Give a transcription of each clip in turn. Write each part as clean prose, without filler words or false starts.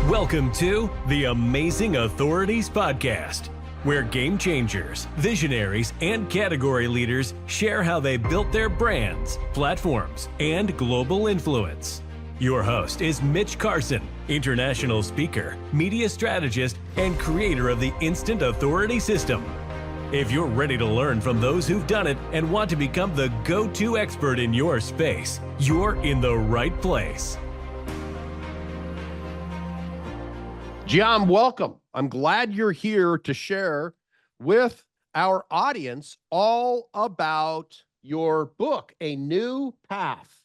Welcome to the Amazing Authorities Podcast, where game changers, visionaries, and category leaders share how they built their brands, platforms, and global influence. Your host is Mitch Carson, international speaker, media strategist, and creator of the Instant Authority System. If you're ready to learn from those who've done it and want to become the go-to expert in your space, you're in the right place. Gian, welcome. I'm glad you're here to share with our audience all about your book, A New Path.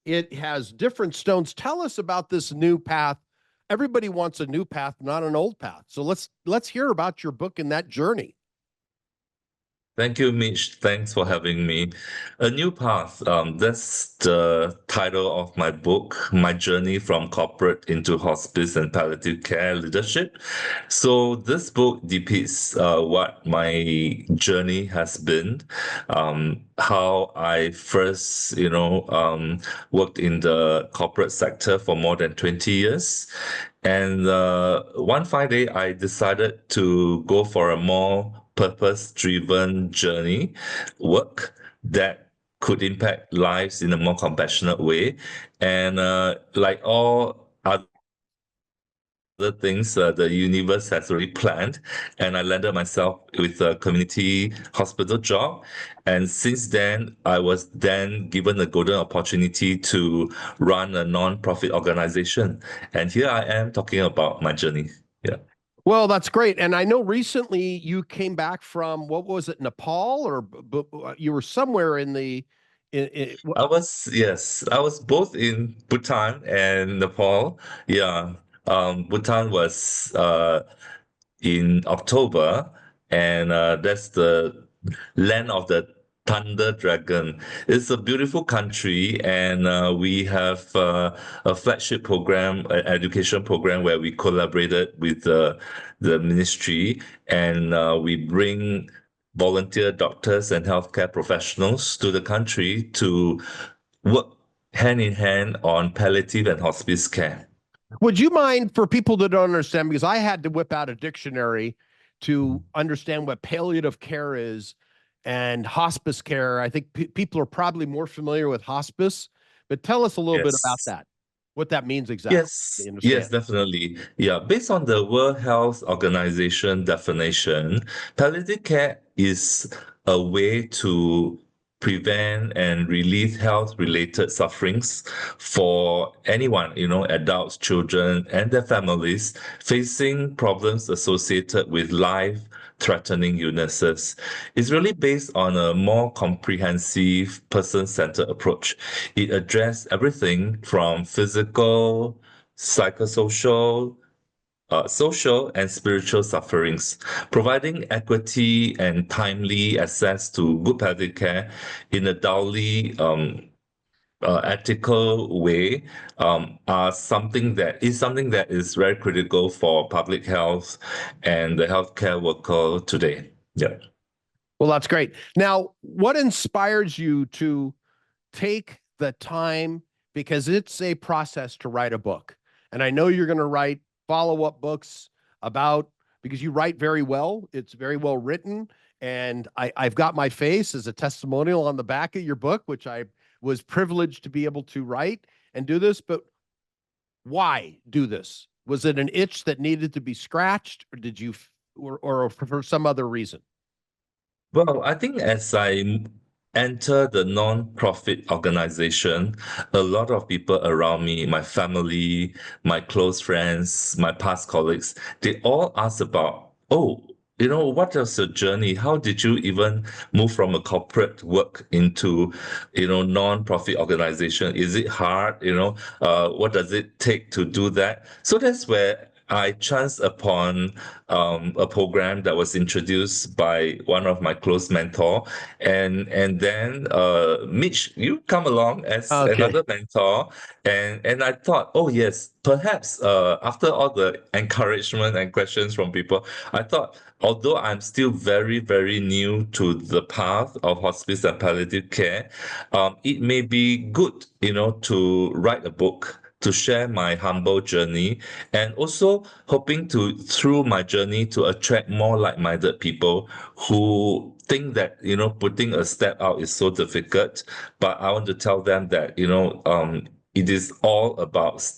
It has different stones. Tell us about this new path. Everybody wants a new path, not an old path. So let's hear about your book and that journey. Thank you, Mitch. Thanks for having me. A New Path, that's the title of my book, My Journey from Corporate into Hospice and Palliative Care Leadership. So this book depicts what my journey has been, how I first, worked in the corporate sector for more than 20 years. And one fine day, I decided to go for a more purpose-driven journey, work that could impact lives in a more compassionate way. And like all other things, the universe has already planned, and I landed myself with a community hospital job. And since then, I was then given the golden opportunity to run a non-profit organization. And here I am talking about my journey. Yeah. Well, that's great. And I know recently you came back from, what was it, Nepal, or you were somewhere in the... I was both in Bhutan and Nepal. Yeah. Bhutan was in October, and that's the land of the Thunder Dragon. It's a beautiful country, and we have a flagship program, an education program, where we collaborated with the ministry, and we bring volunteer doctors and healthcare professionals to the country to work hand in hand on palliative and hospice care. Would you mind, for people that don't understand, because I had to whip out a dictionary to understand what palliative care is and hospice care. I think people are probably more familiar with hospice, but tell us a little bit about that, what that means exactly. Yes, definitely. Yeah, based on the World Health Organization definition, palliative care is a way to prevent and relieve health-related sufferings for anyone, adults, children, and their families facing problems associated with life-threatening illnesses. It's really based on a more comprehensive, person-centered approach. It addresses everything from physical, psychosocial, social and spiritual sufferings, providing equity and timely access to good palliative care in a duly ethical way, are something that is very critical for public health and the healthcare worker today. Yeah. Well, that's great. Now, what inspires you to take the time, because it's a process to write a book, and I know you're going to write follow-up books because you write very well. It's very well written. And I've got my face as a testimonial on the back of your book, which I was privileged to be able to write and do this. But why do this? Was it an itch that needed to be scratched, or did you, or for some other reason? Well, I think as I enter the non-profit organization, a lot of people around me, my family, my close friends, my past colleagues, they all ask about, what was your journey? How did you even move from a corporate work into, non-profit organization? Is it hard? What does it take to do that? So that's where I chanced upon a program that was introduced by one of my close mentor, and then Mitch, you come along as another mentor, and I thought, oh yes, perhaps after all the encouragement and questions from people, I thought, although I'm still very, very new to the path of hospice and palliative care, it may be good, to write a book to share my humble journey, and also hoping to, through my journey, to attract more like-minded people who think that, putting a step out is so difficult. But I want to tell them that, it is all about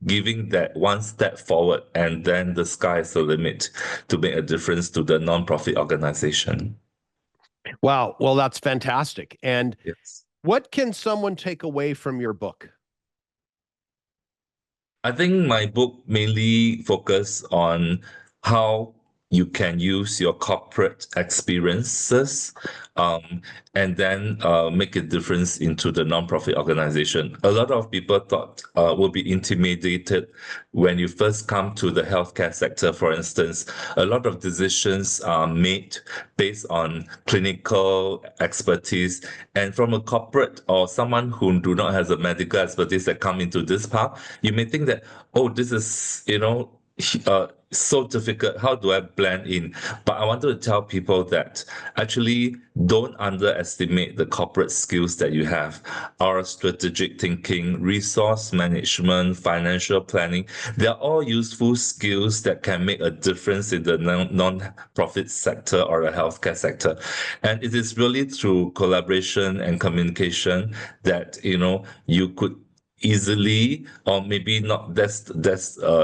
giving that one step forward, and then the sky is the limit to make a difference to the non-profit organization. Wow. Well, that's fantastic. And Yes. what can someone take away from your book? I think my book mainly focus on how you can use your corporate experiences, and then make a difference into the nonprofit organization. A lot of people thought will be intimidated when you first come to the healthcare sector. For instance, a lot of decisions are made based on clinical expertise, and from a corporate or someone who do not have the medical expertise that come into this path, you may think that, oh, this is, so difficult. How do I blend in? But I wanted to tell people that actually don't underestimate the corporate skills that you have. Our strategic thinking, resource management, financial planning, they're all useful skills that can make a difference in the non-profit sector or the healthcare sector. And it is really through collaboration and communication that, you could easily, or maybe not, that's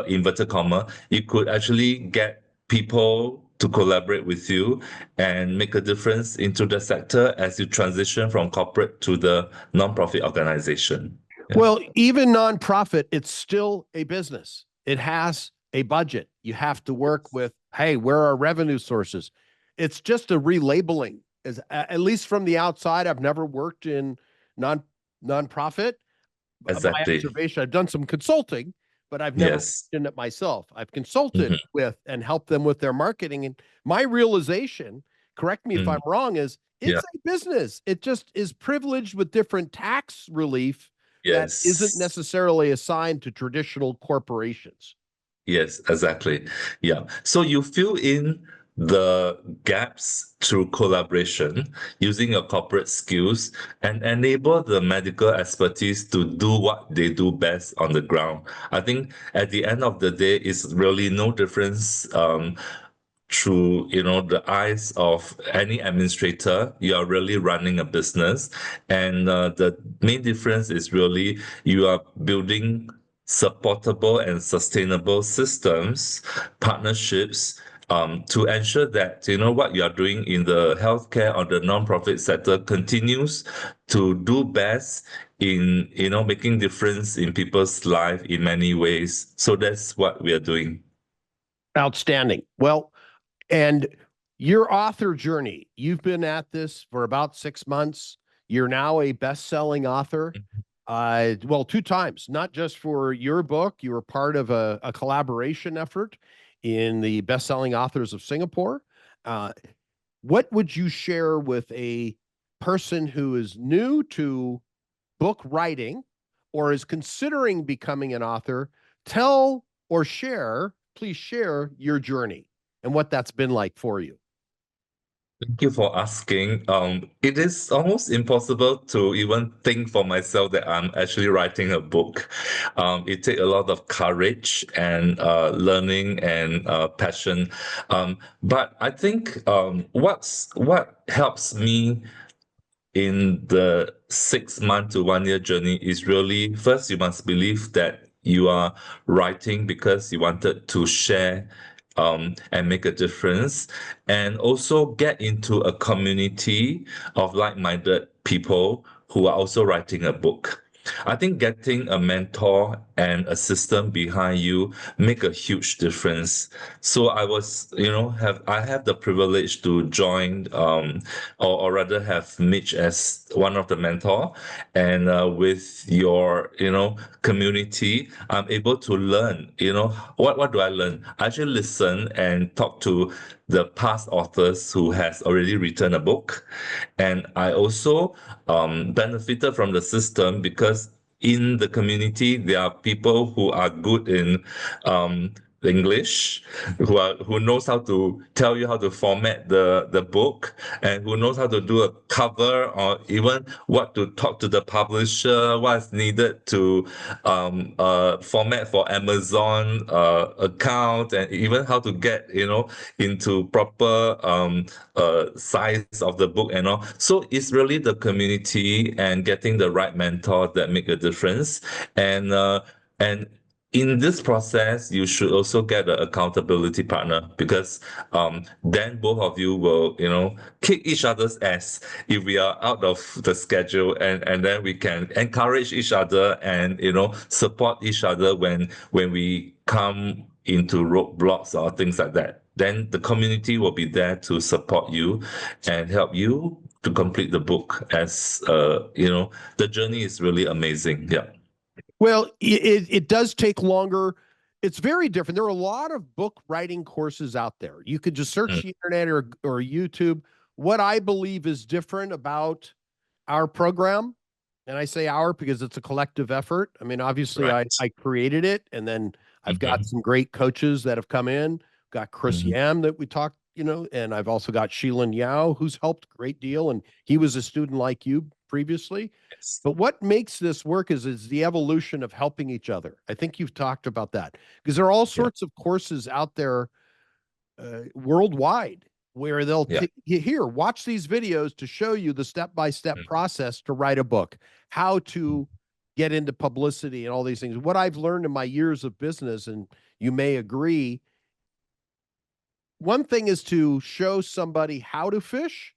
inverted comma, you could actually get people to collaborate with you and make a difference into the sector as you transition from corporate to the nonprofit organization. Yeah. Well, even nonprofit, it's still a business. It has a budget. You have to work with, hey, where are revenue sources? It's just a relabeling. As at least from the outside, I've never worked in nonprofit. My Exactly. observation, I've done some consulting, but I've never Yes. done it myself. I've consulted with and helped them with their marketing. And my realization, correct me if I'm wrong, is it's a business. It just is privileged with different tax relief that isn't Yes. necessarily assigned to traditional corporations. Yes, exactly. Yeah. So you fill in the gaps through collaboration using your corporate skills and enable the medical expertise to do what they do best on the ground. I think at the end of the day, it's really no difference through the eyes of any administrator. You are really running a business, and the main difference is really you are building supportable and sustainable systems, partnerships, to ensure that what you are doing in the healthcare or the nonprofit sector continues to do best in making difference in people's life in many ways. So that's what we are doing. Outstanding. Well, and your author journey, you've been at this for about 6 months. You're now a best-selling author. Well, 2 times, not just for your book. You were part of a collaboration effort in the best-selling authors of Singapore. What would you share with a person who is new to book writing or is considering becoming an author? Tell or share, please share your journey and what that's been like for you. Thank you for asking. It is almost impossible to even think for myself that I'm actually writing a book. It takes a lot of courage and learning and passion. But I think what helps me in the 6 month to 1 year journey is really, first, you must believe that you are writing because you wanted to share and make a difference, and also get into a community of like-minded people who are also writing a book. I think getting a mentor and a system behind you make a huge difference. So I was, I have the privilege to join, or rather have Mitch as one of the mentor, and with your, community, I'm able to learn. What do I learn? I actually listen and talk to the past authors who has already written a book, and I also benefited from the system because in the community there are people who are good in English, who knows how to tell you how to format the book, and who knows how to do a cover, or even what to talk to the publisher, what's needed to format for Amazon account, and even how to get into proper size of the book and all. So it's really the community and getting the right mentor that make a difference. And in this process, you should also get an accountability partner, because then both of you will, kick each other's ass if we are out of the schedule, and then we can encourage each other and support each other when we come into roadblocks or things like that. Then the community will be there to support you and help you to complete the book. As the journey is really amazing. Yeah. Well, it does take longer. It's very different. There are a lot of book writing courses out there. You could just search the internet or YouTube. What I believe is different about our program, and I say our because it's a collective effort. I mean, obviously, Right. I created it, and then I've got some great coaches that have come in. Got Chris Yam that we talked, and I've also got Sheila Yao, who's helped a great deal, and he was a student like you previously. Yes. But what makes this work is the evolution of helping each other. I think you've talked about that, because there are all sorts of courses out there worldwide where they'll here, watch these videos to show you the step-by-step process to write a book, how to get into publicity and all these things. What I've learned in my years of business, and you may agree, one thing is to show somebody how to fish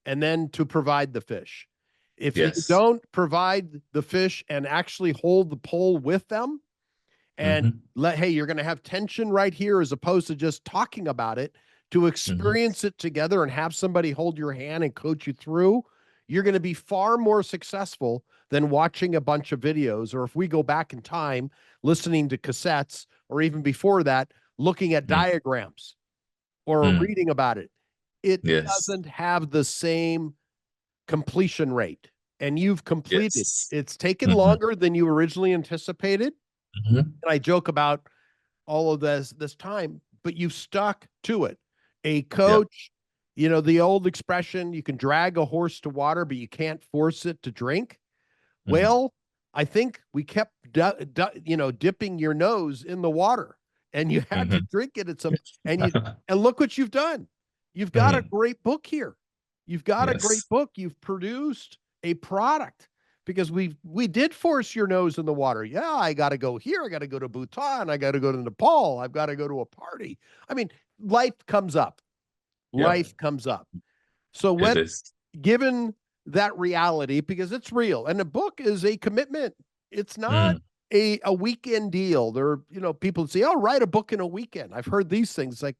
and then to provide the fish. If you don't provide the fish and actually hold the pole with them and hey, you're going to have tension right here, as opposed to just talking about it, to experience it together and have somebody hold your hand and coach you through, you're going to be far more successful than watching a bunch of videos. Or if we go back in time, listening to cassettes, or even before that, looking at diagrams or reading about it. It doesn't have the same completion rate, and you've completed. It's taken longer than you originally anticipated. And I joke about all of this time, but you've stuck to it. A coach, the old expression, you can drag a horse to water, but you can't force it to drink. Well, I think we kept dipping your nose in the water, and you had to drink it at some, and look what you've done. You've got a great book here. You've got a great book. You've produced a product, because we did force your nose in the water. Yeah, I got to go here. I got to go to Bhutan. I got to go to Nepal. I've got to go to a party. I mean, life comes up. Life comes up. So given that reality, because it's real, and a book is a commitment. It's not a weekend deal. There are, people say, "Oh, write a book in a weekend." I've heard these things like,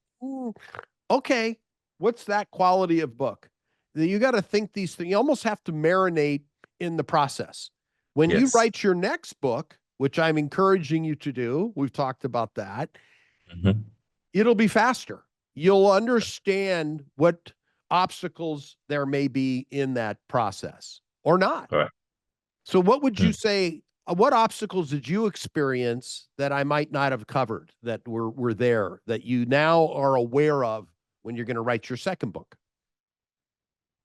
okay, what's that quality of book? You got to think these things. You almost have to marinate in the process. When you write your next book, which I'm encouraging you to do, we've talked about that, it'll be faster. You'll understand what obstacles there may be in that process or not. Right. So what would you say, what obstacles did you experience that I might not have covered, that were there, that you now are aware of when you're going to write your second book?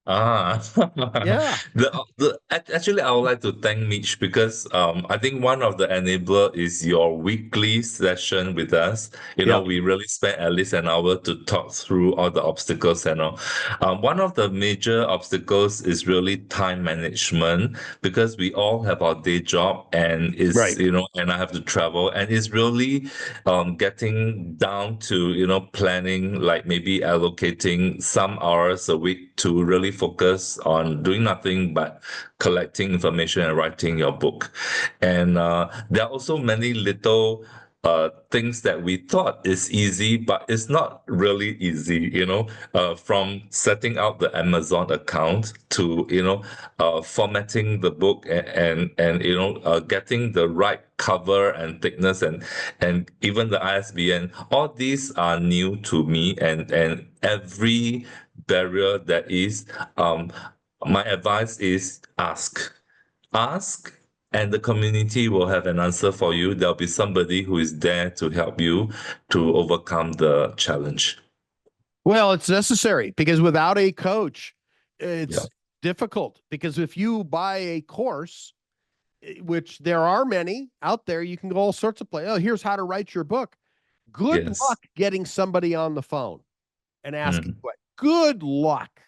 Yeah. Actually, I would like to thank Mitch, because I think one of the enabler is your weekly session with us. We really spent at least an hour to talk through all the obstacles and all. One of the major obstacles is really time management, because we all have our day job, and and I have to travel, and it's really getting down to planning, like maybe allocating some hours a week to really focus on doing nothing but collecting information and writing your book. And there are also many little things that we thought is easy, but it's not really easy, from setting up the Amazon account to, formatting the book, and getting the right cover and thickness, and even the ISBN. All these are new to me, and every barrier that is, my advice is ask and the community will have an answer for you. There'll be somebody who is there to help you to overcome the challenge. Well, it's necessary because without a coach, it's Yeah. difficult. Because if you buy a course, which there are many out there, you can go all sorts of places. Oh, here's how to write your book. Good Yes. luck getting somebody on the phone and asking Mm. what. Good luck.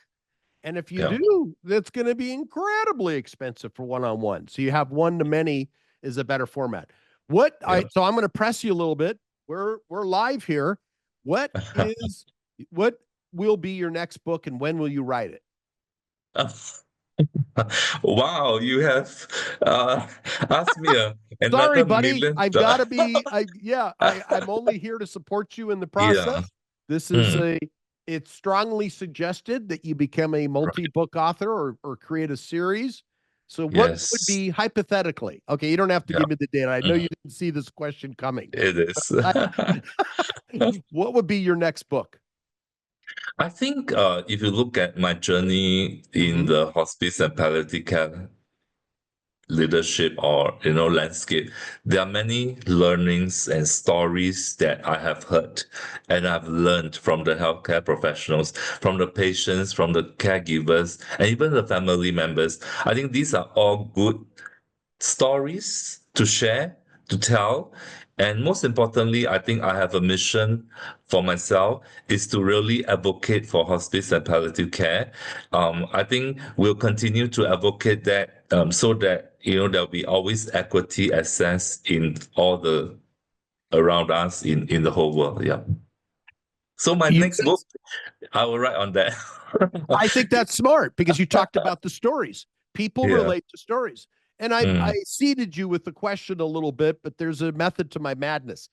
And if you Yeah. do, that's going to be incredibly expensive for one-on-one. So you have one to many is a better format. Yeah. So I'm going to press you a little bit. We're live here. What will be your next book and when will you write it? Wow, you have asked me Sorry, another buddy. million. I've got to be I'm only here to support you in the Yeah. process. This is Mm. it's strongly suggested that you become a Right. multi-book author or create a series. So what would Yes. be hypothetically? Okay, you don't have to Yeah. give me the data. I know Mm. you didn't see this question coming. It is. What would be your next book? I think if you look at my journey in Mhm. the hospice and palliative care leadership or landscape, there are many learnings and stories that I have heard and I've learned from the healthcare professionals, from the patients, from the caregivers, and even the family members. I think these are all good stories to share, to tell. And most importantly, I think I have a mission for myself is to really advocate for hospice and palliative care. I think we'll continue to advocate that so that, there'll be always equity access in all the around us in the whole world. Yeah. So my You next book, I will write on that. I think that's smart because you talked about the stories. People Yeah. relate to stories. And I Mm, seeded you with the question a little bit, but there's a method to my madness.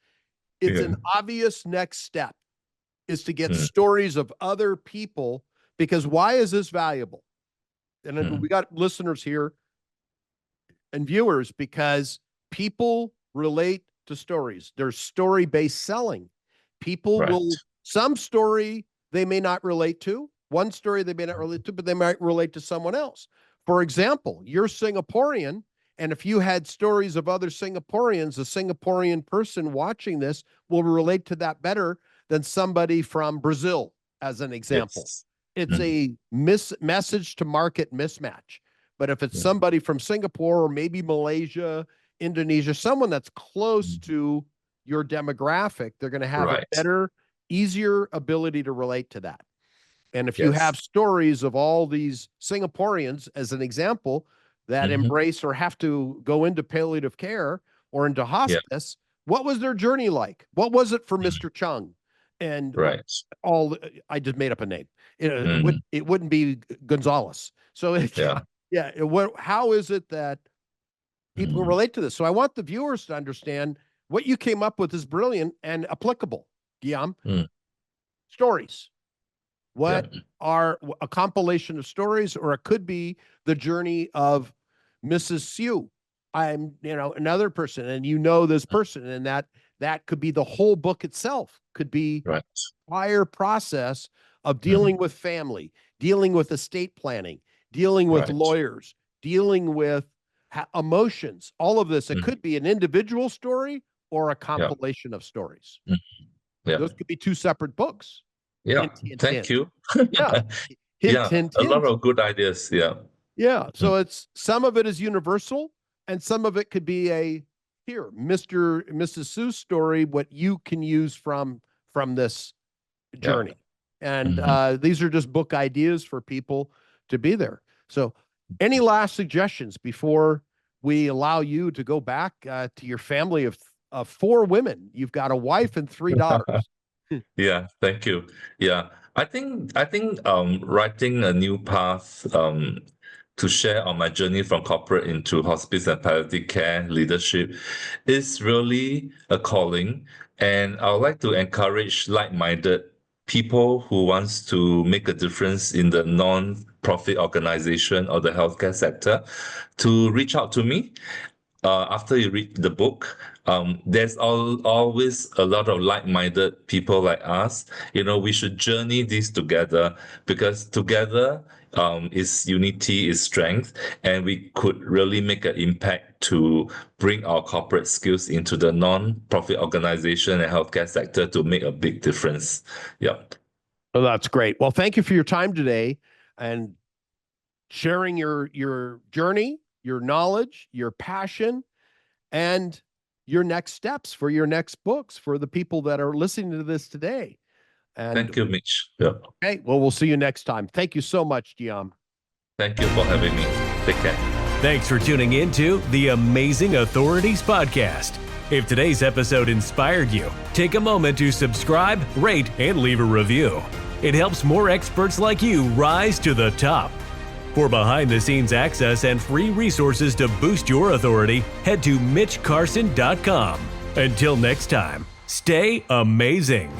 It's yeah. an obvious next step is to get Mm, stories of other people because why is this valuable? And then we mm, got listeners here and viewers because people relate to stories. There's story-based selling. People right. will some story they may not relate to, one story they may not relate to, but they might relate to someone else. For example, you're Singaporean, and if you had stories of other Singaporeans, a Singaporean person watching this will relate to that better than somebody from Brazil, as an example. Yes. It's Mm, a message to market mismatch. But if it's yeah. somebody from Singapore or maybe Malaysia, Indonesia, someone that's close Mm, to your demographic, they're going to have a right. better, easier ability to relate to that. And if you Yes. have stories of all these Singaporeans, as an example, that Hmm. embrace or have to go into palliative care or into Yeah. hospice, what was their journey like? What was it for Mm, Mr. Chung? And right. all I just made up a name. Mm, It wouldn't be Gonzalez. So yeah. yeah. How is it that people Mm, relate to this? So I want the viewers to understand what you came up with is brilliant and applicable. Giam, mm, stories. yeah. What are a compilation of stories, or it could be the journey of Mrs. Sue. I'm, another person, and this person, and that could be the whole book itself. Could be Right. entire process of Mm, dealing with family, dealing with estate planning, dealing with right. lawyers, dealing with emotions, all of this. It Mm, could be an individual story or a yeah. compilation of stories. Mm, yeah. Those could be two separate books. Yeah. Hint, hint, Thank hint. you. Yeah. Hint, Yeah. hint, A lot hint. of good ideas. Yeah. Yeah. Mm, So it's some of it is universal and some of it could be Mrs. Sue's story, what you can use from this yeah. journey. And Hmm. these are just book ideas for people to be there. So, any last suggestions before we allow you to go back to your family of four women? You've got a wife and three daughters. Yeah. Thank you. Yeah. I think writing a new path to share on my journey from corporate into hospice and palliative care leadership is really a calling. And I would like to encourage like-minded people who wants to make a difference in the non-profit organization or the healthcare sector to reach out to me. after you read the book, there's always a lot of like-minded people like us. We should journey this together, because together is unity, is strength, and we could really make an impact to bring our corporate skills into the non-profit organization and healthcare sector to make a big difference. Yeah. Oh, that's great. Well, thank you for your time today and sharing your journey, your knowledge, your passion, and your next steps for your next books for the people that are listening to this today. And Thank you, Mitch. Yeah. okay, well, we'll see you next time. Thank you so much, Giam. Thank you for having me. Take care. Thanks for tuning in to the Amazing Authorities Podcast. If today's episode inspired you, take a moment to subscribe, rate, and leave a review. It helps more experts like you rise to the top. For behind-the-scenes access and free resources to boost your authority, head to mitchcarson.com. Until next time, stay amazing.